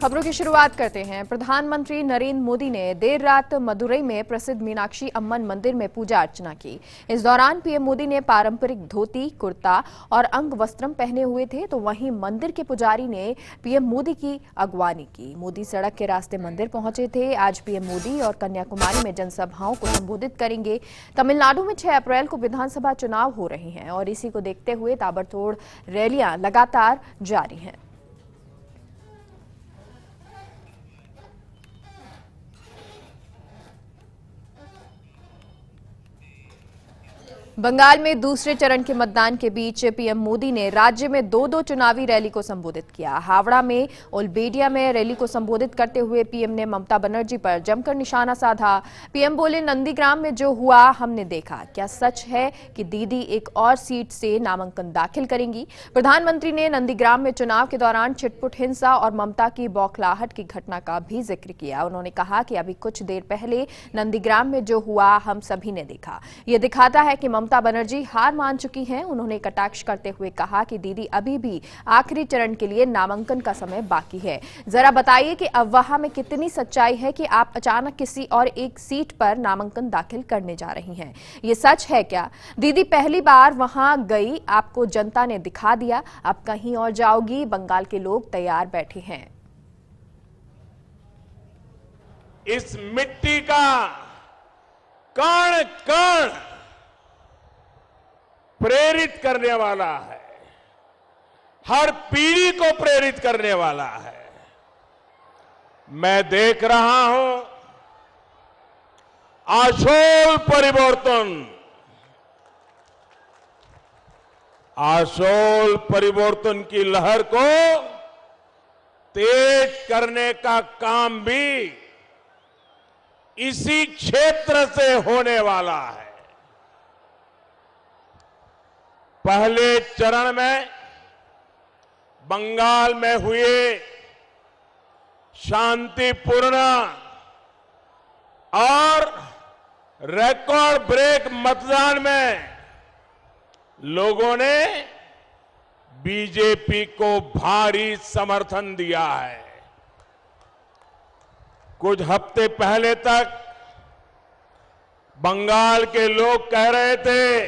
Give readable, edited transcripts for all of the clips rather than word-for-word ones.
खबरों की शुरुआत करते हैं। प्रधानमंत्री नरेंद्र मोदी ने देर रात मदुरई में प्रसिद्ध मीनाक्षी अम्मन मंदिर में पूजा अर्चना की। इस दौरान पीएम मोदी ने पारंपरिक धोती, कुर्ता और अंग वस्त्रम पहने हुए थे, तो वहीं मंदिर के पुजारी ने पीएम मोदी की अगवानी की। मोदी सड़क के रास्ते मंदिर पहुंचे थे। आज पीएम मोदी और कन्याकुमारी में जनसभाओं को संबोधित करेंगे। तमिलनाडु में 6 अप्रैल को विधानसभा चुनाव हो रहे हैं और इसी को देखते हुए ताबड़तोड़ रैलियां लगातार जारी हैं। बंगाल में दूसरे चरण के मतदान के बीच पीएम मोदी ने राज्य में दो चुनावी रैली को संबोधित किया। हावड़ा में ओलबेडिया में रैली को संबोधित करते हुए पीएम ने ममता बनर्जी पर जमकर निशाना साधा। पीएम बोले, नंदीग्राम में जो हुआ हमने देखा। क्या सच है कि दीदी एक और सीट से नामांकन दाखिल करेंगी? प्रधानमंत्री ने नंदीग्राम में चुनाव के दौरान छिटपुट हिंसा और ममता की बौखलाहट की घटना का भी जिक्र किया। उन्होंने कहा कि अभी कुछ देर पहले नंदीग्राम में जो हुआ हम सभी ने देखा। यह दिखाता है कि ममता बनर्जी हार मान चुकी हैं। उन्होंने कटाक्ष करते हुए कहा कि दीदी अभी भी आखिरी चरण के लिए नामांकन का समय बाकी है। जरा बताइए कि अफवाह में कितनी सच्चाई है कि आप अचानक किसी और एक सीट पर नामांकन दाखिल करने जा रही हैं? ये सच है क्या? दीदी पहली बार वहां गई, आपको जनता ने दिखा दिया, अब कहीं और जाओगी। बंगाल के लोग तैयार बैठे हैं। इस मिट्टी का कण कण प्रेरित करने वाला है, हर पीढ़ी को प्रेरित करने वाला है। मैं देख रहा हूं आशोल परिवर्तन की लहर को तेज करने का काम भी इसी क्षेत्र से होने वाला है। पहले चरण में बंगाल में हुए शांतिपूर्ण और रिकॉर्ड ब्रेक मतदान में लोगों ने बीजेपी को भारी समर्थन दिया है। कुछ हफ्ते पहले तक बंगाल के लोग कह रहे थे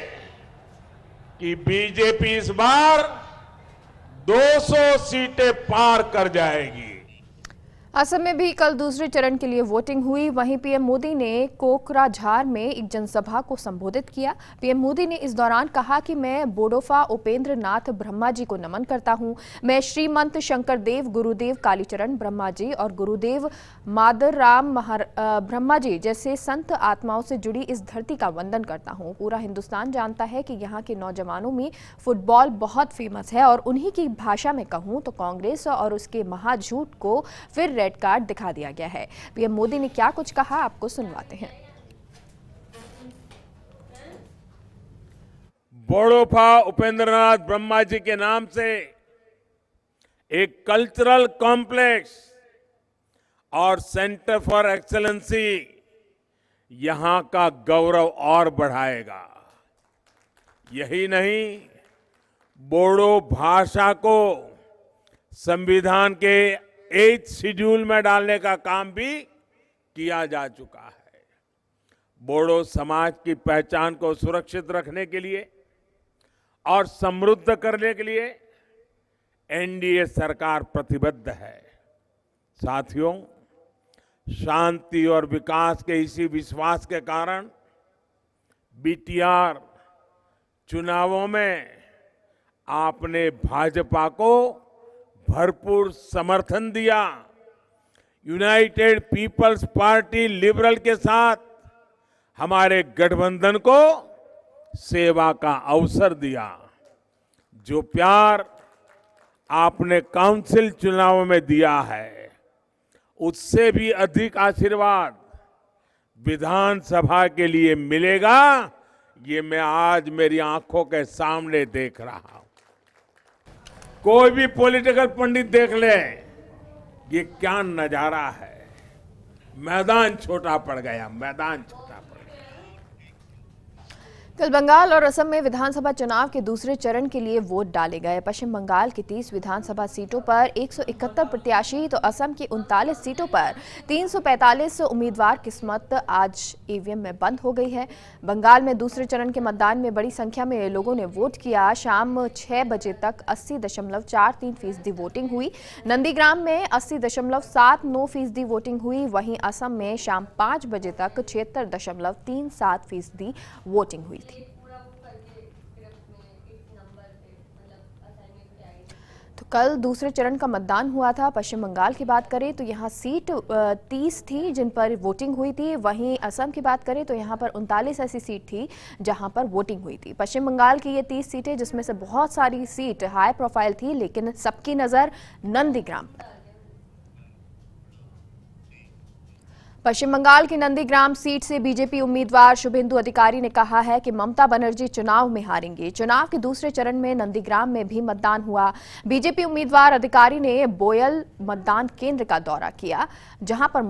कि बीजेपी इस बार 200 सीटें पार कर जाएगी। असम में भी कल दूसरे चरण के लिए वोटिंग हुई। वहीं पीएम मोदी ने कोकराझार में एक जनसभा को संबोधित किया। पीएम मोदी ने इस दौरान कहा कि मैं बोडोफा उपेंद्र नाथ ब्रह्मा जी को नमन करता हूं। मैं श्रीमंत शंकरदेव, गुरुदेव कालीचरण ब्रह्मा जी और गुरुदेव मादरराम ब्रह्मा जी जैसे संत आत्माओं से जुड़ी इस धरती का वंदन करता हूं। पूरा हिंदुस्तान जानता है कि यहाँ के नौजवानों में फुटबॉल बहुत फेमस है और उन्हीं की भाषा में कहूं तो कांग्रेस और उसके महाझूठ को फिर रेड कार्ड दिखा दिया गया है। पीएम मोदी ने क्या कुछ कहा, आपको सुनवाते हैं। बोडोफा उपेंद्रनाथ ब्रह्मा जी के नाम से एक कल्चरल कॉम्प्लेक्स और सेंटर फॉर एक्सेलेंसी यहां का गौरव और बढ़ाएगा। यही नहीं, बोडो भाषा को संविधान के 8th शेड्यूल में डालने का काम भी किया जा चुका है। बोडो समाज की पहचान को सुरक्षित रखने के लिए और समृद्ध करने के लिए एनडीए सरकार प्रतिबद्ध है। साथियों, शांति और विकास के इसी विश्वास के कारण बीटीआर चुनावों में आपने भाजपा को भरपूर समर्थन दिया। यूनाइटेड पीपल्स पार्टी लिबरल के साथ हमारे गठबंधन को सेवा का अवसर दिया। जो प्यार आपने काउंसिल चुनाव में दिया है, उससे भी अधिक आशीर्वाद विधानसभा के लिए मिलेगा। ये मैं आज मेरी आंखों के सामने देख रहा हूं। कोई भी पॉलिटिकल पंडित देख ले, ये क्या नजारा है। मैदान छोटा पड़ गया, मैदान छोटा पड़ गया। कल बंगाल और असम में विधानसभा चुनाव के दूसरे चरण के लिए वोट डाले गए। पश्चिम बंगाल की 30 विधानसभा सीटों पर 171 प्रत्याशी तो असम की 39 सीटों पर 345 उम्मीदवार किस्मत आज ईवीएम में बंद हो गई है। बंगाल में दूसरे चरण के मतदान में बड़ी संख्या में लोगों ने वोट किया। शाम 6 बजे तक 80.43% वोटिंग हुई। नंदीग्राम में 80.79% वोटिंग हुई। वहीं असम में शाम 5 बजे तक 76.37% वोटिंग हुई थी। तो कल दूसरे चरण का मतदान हुआ था। पश्चिम बंगाल की बात करें तो यहाँ सीट 30 थी जिन पर वोटिंग हुई थी। वहीं असम की बात करें तो यहाँ पर 39 ऐसी सीट थी जहाँ पर वोटिंग हुई थी। पश्चिम बंगाल की ये 30 सीटें जिसमें से बहुत सारी सीट हाई प्रोफाइल थी, लेकिन सबकी नजर नंदीग्राम पर। पश्चिम बंगाल की नंदीग्राम सीट से बीजेपी उम्मीदवार शुभेंदु अधिकारी ने कहा है कि ममता बनर्जी चुनाव में हारेंगे। चुनाव के दूसरे चरण में नंदीग्राम में भी मतदान हुआ। बीजेपी उम्मीदवार अधिकारी ने बोयल मतदान केंद्र का दौरा किया, जहां पर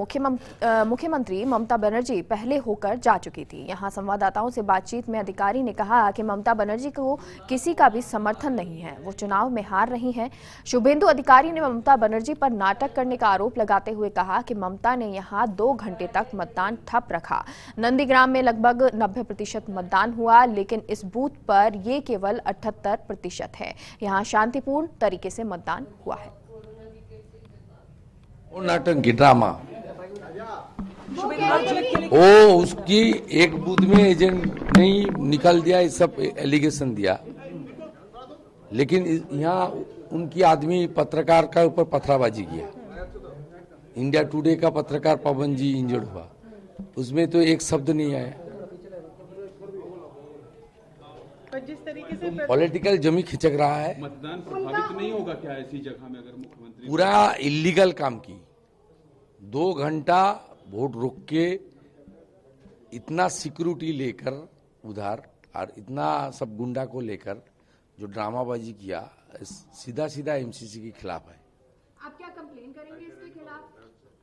मुख्यमंत्री ममता बनर्जी पहले होकर जा चुकी थी। यहां संवाददाताओं से बातचीत में अधिकारी ने कहा कि ममता बनर्जी को किसी का भी समर्थन नहीं है, वो चुनाव में हार रही हैं। शुभेंदु अधिकारी ने ममता बनर्जी पर नाटक करने का आरोप लगाते हुए कहा कि ममता ने यहां 2 घंटे तक मतदान ठप रखा। नंदीग्राम में लगभग 90% मतदान हुआ, लेकिन इस बूथ पर ये केवल 78% है। यहां शांतिपूर्ण तरीके से मतदान हुआ है। नाटंकी ड्रामा वो उसकी एक बूथ में एजेंट नहीं निकाल दिया, ये सब एलिगेशन दिया, लेकिन यहाँ उनकी आदमी पत्रकार का ऊपर पथराबाजी किया। इंडिया टुडे का पत्रकार पवन जी इंजर्ड हुआ, उसमें तो एक शब्द नहीं आया। जिस तरीके से पॉलिटिकल जमी खिंचक रहा है। मतदान प्रभावित नहीं होगा क्या ऐसी जगह में अगर मुख्यमंत्री पूरा इलीगल काम की 2 घंटा वोट रोक के इतना सिक्योरिटी लेकर उधार और इतना सब गुंडा को लेकर जो ड्रामाबाजी किया, सीधा सीधा एमसीसी के खिलाफ है। आप क्या कंप्लेन करेंगे इसके खिलाफ?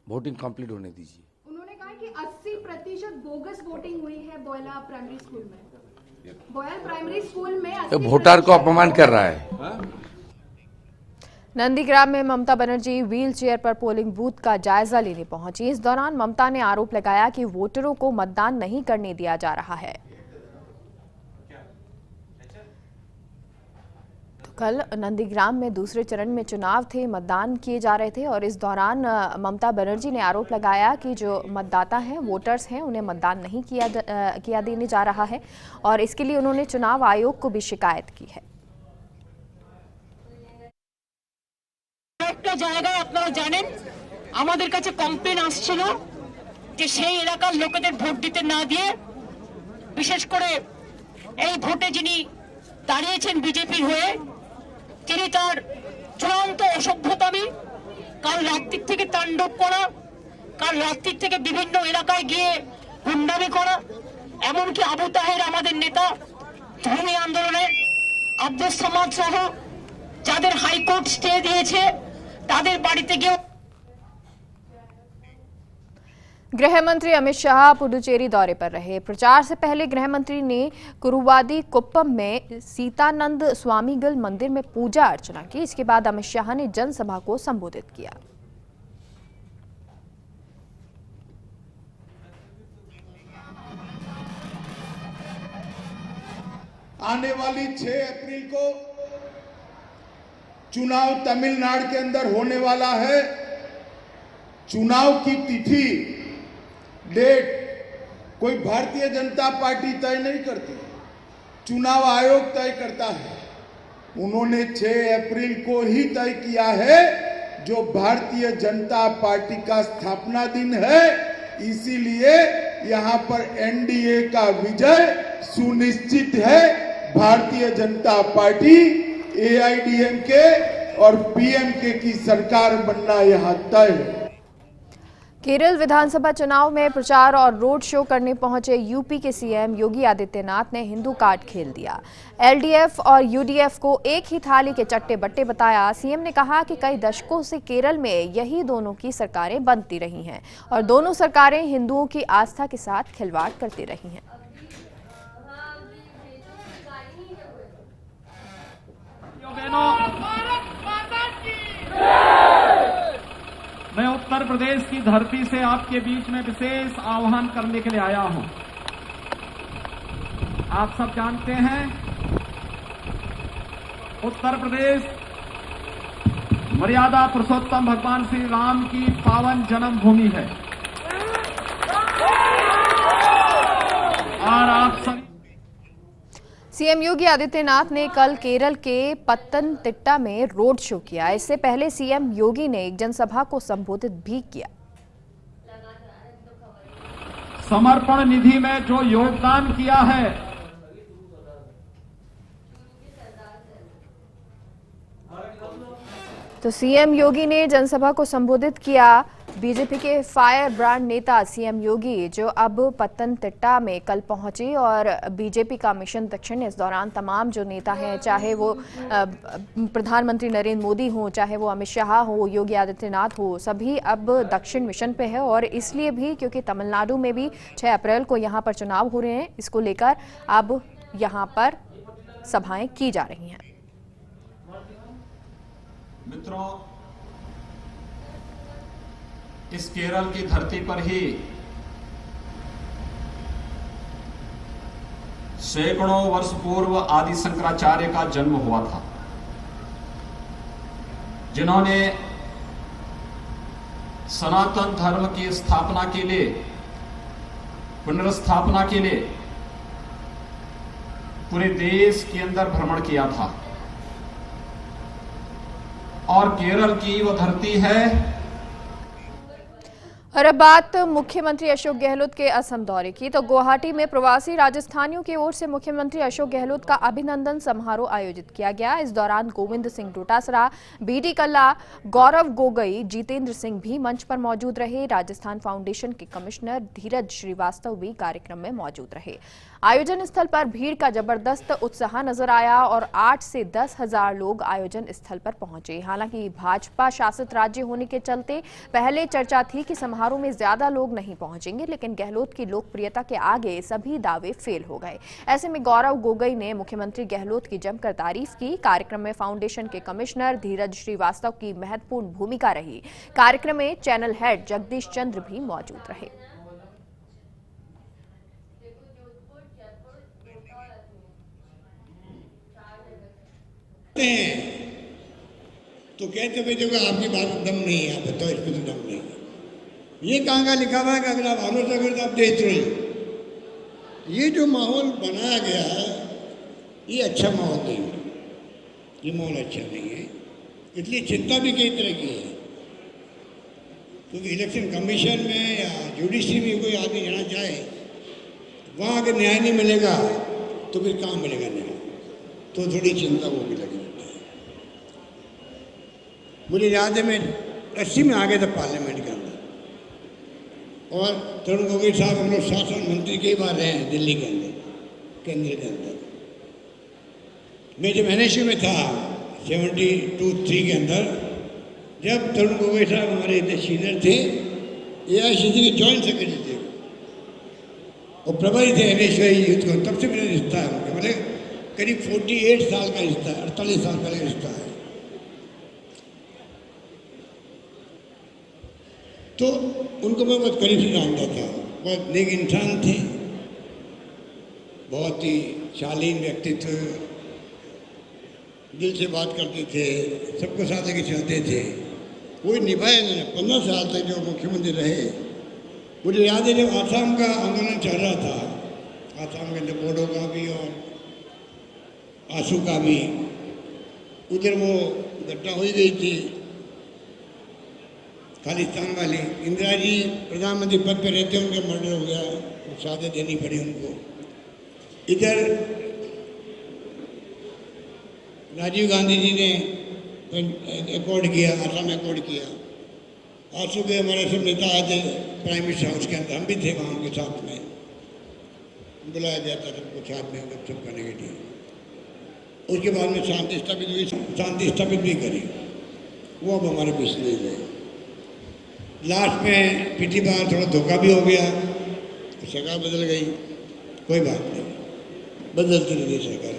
वोटिंग कंप्लीट होने दीजिए। उन्होंने कहा कि 80% बोगस वोटिंग हुई है बोयला प्राइमरी स्कूल में। बोयल प्राइमरी स्कूल में वोटर को अपमान कर रहा है। नंदीग्राम में ममता बनर्जी व्हील चेयर पर पोलिंग बूथ का जायजा लेने पहुंची। इस दौरान ममता ने आरोप लगाया कि वोटरों को मतदान नहीं करने दिया जा रहा है। कल नंदीग्राम में दूसरे चरण में चुनाव थे, मतदान किए जा रहे थे और इस दौरान ममता बनर्जी ने आरोप लगाया कि जो मतदाता हैं, वोटर्स हैं, उन्हें मतदान नहीं किया देने जा रहा है और इसके लिए उन्होंने चुनाव आयोग को भी शिकायत की है। একটা জায়গায় আপনারা জানেন আমাদের কাছে কমপ্লেন আসছিল যে সেই এলাকার লোকেদের ভোট দিতে না দিয়ে বিশেষ করে এই ভোটে যিনি দাঁড়িয়েছেন বিজেপির হয়ে তিনি তার চূড়ান্ত অসভ্যতামি কাল রাত্রির থেকে তাণ্ডব করা, কাল রাত্রির থেকে বিভিন্ন এলাকায় গিয়ে গুন্ডামি করা, এমনকি আবু তাহের আমাদের নেতা ধর্মী আন্দোলনের আব্দুস সামাদ সহ যাদের হাইকোর্ট স্টে দিয়েছে তাদের বাড়িতে গিয়ে। गृह मंत्री अमित शाह पुडुचेरी दौरे पर रहे। प्रचार से पहले गृह मंत्री ने कुरुवादी कुप्पम में सीतानंद स्वामीगल मंदिर में पूजा अर्चना की। इसके बाद अमित शाह ने जनसभा को संबोधित किया। आने वाली 6 अप्रैल को चुनाव तमिलनाडु के अंदर होने वाला है। चुनाव की तिथि, डेट कोई भारतीय जनता पार्टी तय नहीं करती, चुनाव आयोग तय करता है। उन्होंने 6 अप्रैल को ही तय किया है, जो भारतीय जनता पार्टी का स्थापना दिन है। इसीलिए यहां पर एनडीए का विजय सुनिश्चित है। भारतीय जनता पार्टी, एआईडीएमके और पीएमके की सरकार बनना यहां तय है। केरल विधानसभा चुनाव में प्रचार और रोड शो करने पहुंचे यूपी के सीएम योगी आदित्यनाथ ने हिंदू कार्ड खेल दिया। एलडीएफ और यूडीएफ को एक ही थाली के चट्टे बट्टे बताया। सीएम ने कहा कि कई दशकों से केरल में यही दोनों की सरकारें बनती रही हैं और दोनों सरकारें हिंदुओं की आस्था के साथ खिलवाड़ करती रही हैं। मैं उत्तर प्रदेश की धरती से आपके बीच में विशेष आह्वान करने के लिए आया हूं। आप सब जानते हैं उत्तर प्रदेश मर्यादा पुरुषोत्तम भगवान श्री राम की पावन जन्मभूमि है और आप सभी सीएम योगी आदित्यनाथ ने कल केरल के पत्तनतिट्टा में रोड शो किया। इससे पहले सीएम योगी ने एक जनसभा को संबोधित भी किया। समर्पण निधि में जो योगदान किया है, तो सीएम योगी ने जनसभा को संबोधित किया। बीजेपी के फायर ब्रांड नेता सीएम योगी जो अब पत्तनतिट्टा में कल पहुंचे और बीजेपी का मिशन दक्षिण, इस दौरान तमाम जो नेता हैं, चाहे वो प्रधानमंत्री नरेंद्र मोदी हो, चाहे वो अमित शाह हो, योगी आदित्यनाथ हो, सभी अब दक्षिण मिशन पे है। और इसलिए भी क्योंकि तमिलनाडु में भी 6 अप्रैल को यहाँ पर चुनाव हो रहे हैं, इसको लेकर अब यहाँ पर सभाएं की जा रही हैं। मित्रों, इस केरल की धरती पर ही सैकड़ों वर्ष पूर्व आदि शंकराचार्य का जन्म हुआ था, जिन्होंने सनातन धर्म की स्थापना के लिए, पुनर्स्थापना के लिए पूरे देश के अंदर भ्रमण किया था। और केरल की वो धरती है। और अब बात मुख्यमंत्री अशोक गहलोत के असम दौरे की, तो गुवाहाटी में प्रवासी राजस्थानियों की ओर से मुख्यमंत्री अशोक गहलोत का अभिनंदन समारोह आयोजित किया गया। इस दौरान गोविंद सिंह डोटासरा, बीडी कल्ला, गौरव गोगोई, जितेंद्र सिंह भी मंच पर मौजूद रहे। राजस्थान फाउंडेशन के कमिश्नर धीरज श्रीवास्तव भी कार्यक्रम में मौजूद रहे। आयोजन स्थल पर भीड़ का जबरदस्त उत्साह नजर आया और 8 से 10 हजार लोग आयोजन स्थल पर पहुंचे। हालांकि भाजपा शासित राज्य होने के चलते पहले चर्चा थी कि समारोह में ज्यादा लोग नहीं पहुंचेंगे, लेकिन गहलोत की लोकप्रियता के आगे सभी दावे फेल हो गए। ऐसे में गौरव गोगोई ने मुख्यमंत्री गहलोत की जमकर तारीफ की। कार्यक्रम में फाउंडेशन के कमिश्नर धीरज श्रीवास्तव की महत्वपूर्ण भूमिका रही। कार्यक्रम में चैनल हेड जगदीश चंद्र भी मौजूद रहे। तो कहते भाई देखो आपकी बात में दम नहीं है, आप बताओ इसमें तो दम नहीं है। ये कहाँ का लिखा हुआ है कि अगर आप भरोसा करो तो आप देख रहे। ये जो माहौल बनाया गया है, ये अच्छा माहौल नहीं है, ये माहौल अच्छा नहीं है। इसलिए चिंता भी कई तरह की है, क्योंकि इलेक्शन कमीशन में या जुडिशरी में कोई आदमी जाना चाहे, वहाँ अगर न्याय नहीं मिलेगा तो फिर कहाँ मिलेगा न्याय, तो थोड़ी चिंता वो भी लगी। मुझे याद है मैं 80 में आ गया था पार्लियामेंट के अंदर, और तरुण गोगोई साहब हम लोग शासन मंत्री कई बार रहे हैं दिल्ली के अंदर, केंद्र के अंदर। मैं जब NSU में था 72-3 के अंदर, जब तरुण गोगोई साहब हमारे इतने सीनियर थे, AICC के जॉइंट सेक्रेटरी थे और प्रभारी थे NSU यूथ को, तब से मेरा रिश्ता है उनका, मतलब करीब 48 साल का रिश्ता है, 48 साल पहले रिश्ता है। तो उनको मैं बहुत करीब से जानता था, बहुत नेक इंसान थे, बहुत ही शालीन व्यक्तित्व, दिल से बात करते थे, सबको साथ लेके चलते थे। वो निभाए इन्होंने 15 साल तक जो मुख्यमंत्री रहे। मुझे याद है जब आसाम का आंदोलन चल रहा था, आसाम के अंदर बोडो का भी और आंसू का भी, उधर वो घटना हो गई थी खालिस्तान वाली। इंदिरा जी प्रधानमंत्री पद पे रहते, उनका मर्डर हो गया, शहादत देनी पड़ी उनको। इधर राजीव गांधी जी ने एकॉर्ड किया, आसाम एकॉर्ड किया। आंसू के हमारे सब नेता आए थे प्राइम मिनिस्टर हाउस के अंदर, हम भी थे वहाँ उनके साथ में, बुलाया जाता सबको साथ में गपशप करने के लिए। उसके बाद में शांति स्थापित हुई, शांति स्थापित भी करी, वो अब हमारे बीच नहीं रहे। लास्ट में पिछली बार थोड़ा धोखा भी हो गया, सरकार बदल गई, कोई बात नहीं, बदलती रही सरकार।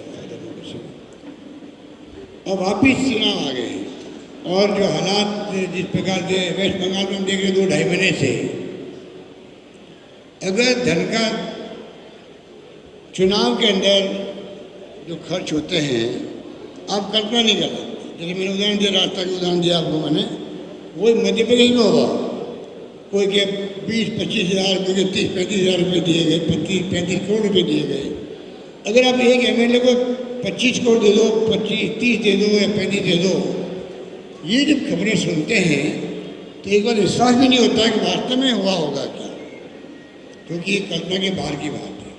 और वापिस चुनाव आ गए और जो हालात जिस प्रकार से वेस्ट बंगाल में हम देख रहे 2-2.5 महीने से, अगर धन का चुनाव के अंदर जो खर्च होते हैं आप कल्पना नहीं कर सकते। जैसे मैंने उदाहरण दिया, रास्ता का उदाहरण दिया आपको मैंने, वही मध्य प्रदेश में होगा, कोई के 20-25 हज़ार रुपये के 30-35 हज़ार रुपये दिए गए, 25-35 करोड़ रुपये दिए गए। अगर आप एक एमएलए को 25 करोड़ दे दो, 25-30 दे दो या 35 दे दो, ये जब खबरें सुनते हैं तो एक बार विश्वास भी नहीं होता है कि वास्तव में हुआ होगा क्या, क्योंकि ये कल्पना के बाहर की बात है।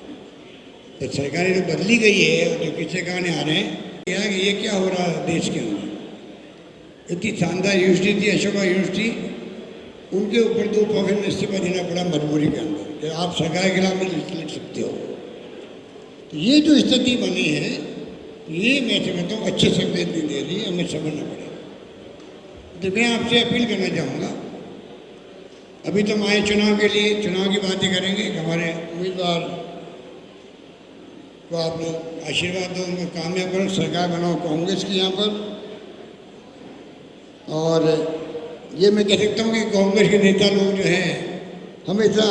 तो सरकारें जो बदली गई है और जो पीछे गाने आ रहे हैं कि ये क्या हो रहा है देश के अंदर। इतनी शानदार यूनिवर्सिटी थी अशोका यूनिवर्सिटी, उनके ऊपर 2 प्रोफेसर में इस्तीफा देना पड़ा मजबूरी के अंदर कि आप सरकार के खिलाफ नहीं लड़ सकते हो। तो ये जो स्थिति बनी है, ये मैं समझता हूँ अच्छे संकेत नहीं दे रही है, हमें समझना पड़ेगा। तो मैं आपसे अपील करना चाहूँगा, अभी तो हम आए चुनाव के लिए, चुनाव की बातें करेंगे। हमारे उम्मीदवार को आप लोग आशीर्वाद दो, उनको कामयाब करो, सरकार बनाओ कांग्रेस की यहाँ पर। और ये मैं कह सकता हूँ कि कांग्रेस के नेता लोग जो हैं हमेशा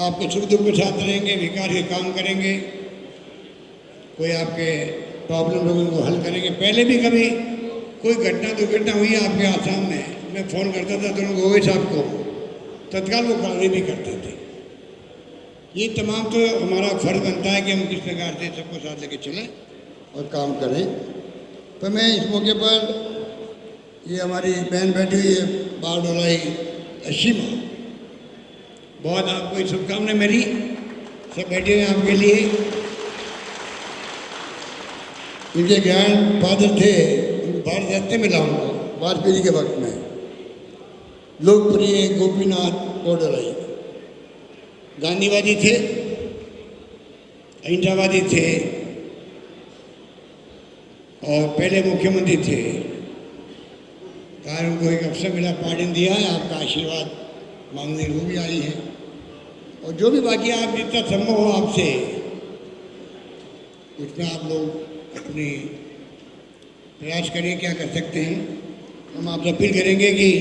आपके सुख दुख के साथ रहेंगे, विकास के काम करेंगे, कोई आपके प्रॉब्लम लोग उनको हल करेंगे। पहले भी कभी कोई घटना दुर्घटना हुई है आपके आसाम में, मैं फ़ोन करता था तो गोवे साहब को, तत्काल वो कार्रवाई भी करते थे। ये तमाम तो हमारा फर्ज बनता है कि हम किस प्रकार से सबको साथ लेके चलें और काम करें। तो मैं इस मौके पर, ये हमारी बहन बैठी हुई है बारडोलाई अशीमा, बहुत आपको शुभकामनाएं मेरी, सब बैठे हुए आपके लिए। इनके ग्रैंड फादर थे, भारत रत्न मिला उनको वाजपेयी के वक्त में, लोकप्रिय गोपीनाथ बोरदोलाई। गांधीवादी थे, अहिंसावादी थे और पहले मुख्यमंत्री थे। कारण उनको एक अवसर मिला, पार्टी दिया है, आपका आशीर्वाद मांगने वो भी आई है। और जो भी बाकी आप जितना संभव हो आपसे, उसमें आप लोग अपनी प्रयास करिए, क्या कर सकते हैं। हम आपसे अपील करेंगे कि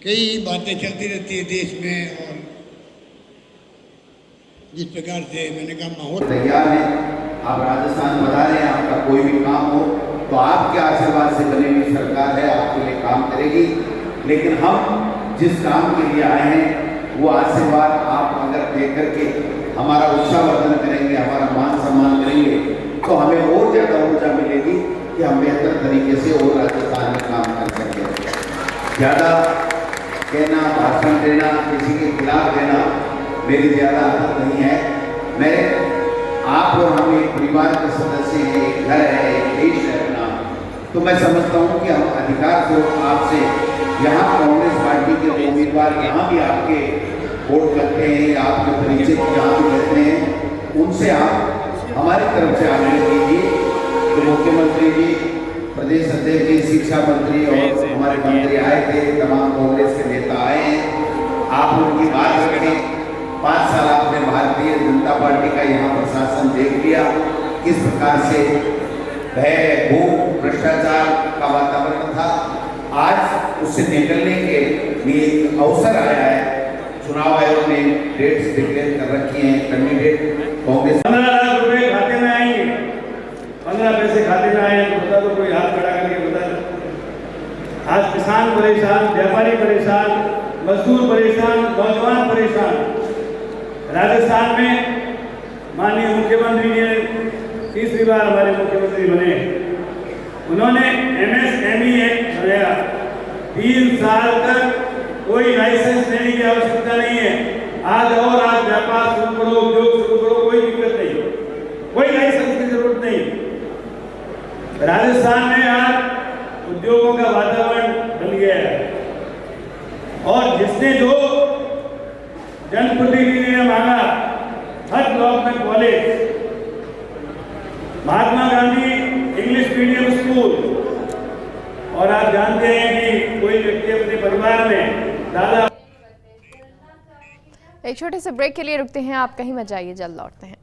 कई बातें चलती रहती है देश में, और जिस प्रकार से मैंने कहा माहौल तैयार है। आप राजस्थान बता रहे हैं, आपका कोई भी काम हो तो आपके आशीर्वाद से बनी हुई सरकार है, आपके लिए काम करेगी। लेकिन हम जिस काम के लिए आए हैं वो आशीर्वाद आप अगर दे करके हमारा उत्साहवर्धन करेंगे, हमारा मान सम्मान करेंगे, तो हमें और ज़्यादा ऊर्जा मिलेगी कि हम बेहतर तरीके से और राजस्थान में काम कर सकें। ज़्यादा कहना, भाषण देना, किसी के खिलाफ देना मेरी ज़्यादा आदत नहीं है। मैं, आप और हम एक परिवार के सदस्य हैं, एक घर है, एक देश है अपना, तो मैं समझता हूँ कि हम अधिकार से आपसे यहाँ कांग्रेस पार्टी के उम्मीदवार यहाँ भी आपके वोट लगते हैं या आपके परिचित जहाँ भी रहते हैं, उनसे आप हमारी तरफ से आग्रह कीजिए। तो मुख्यमंत्री जी, प्रदेश अध्यक्ष जी, शिक्षा मंत्री और हमारे मंत्री आए थे, तमाम कांग्रेस के नेता आए हैं, आप उनकी बात रखें। 5 साल आपने भारतीय जनता पार्टी का यहाँ प्रशासन देख लिया, किस प्रकार से भय, भूख, भ्रष्टाचार का वातावरण था। आज उससे निकलने के लिए अवसर आया है। चुनाव आयोग ने डेट्स डिक्लेयर कर रखी हैं, कैंडिडेट कांग्रेस 15 लाख रुपए खाते में आएंगे, 15 पैसे खाते में आए तो बता दो, कोई हाथ खड़ा करके बता दो। आज किसान परेशान, व्यापारी परेशान, मजदूर परेशान, नौजवान परेशान। राजस्थान में माननीय मुख्यमंत्री जी 3री बार हमारे मुख्यमंत्री बने, उन्होंने MSME एक्ट बनाया। 3 साल तक कोई लाइसेंस लेने की आवश्यकता नहीं है। आज और आज व्यापार शुरू करो, उद्योग शुरू करो, कोई दिक्कत नहीं, कोई लाइसेंस की जरूरत नहीं। राजस्थान में आज उद्योगों का वातावरण बन गया है। और जिसने जो जनप्रतिनिधि ने मांगा, हर ब्लॉक में college, Mahatma Gandhi English medium school, और आप जानते हैं कि कोई व्यक्ति अपने परिवार में दादा। एक छोटे से ब्रेक के लिए रुकते हैं, आप कहीं मत जाइए, जल्द लौटते हैं।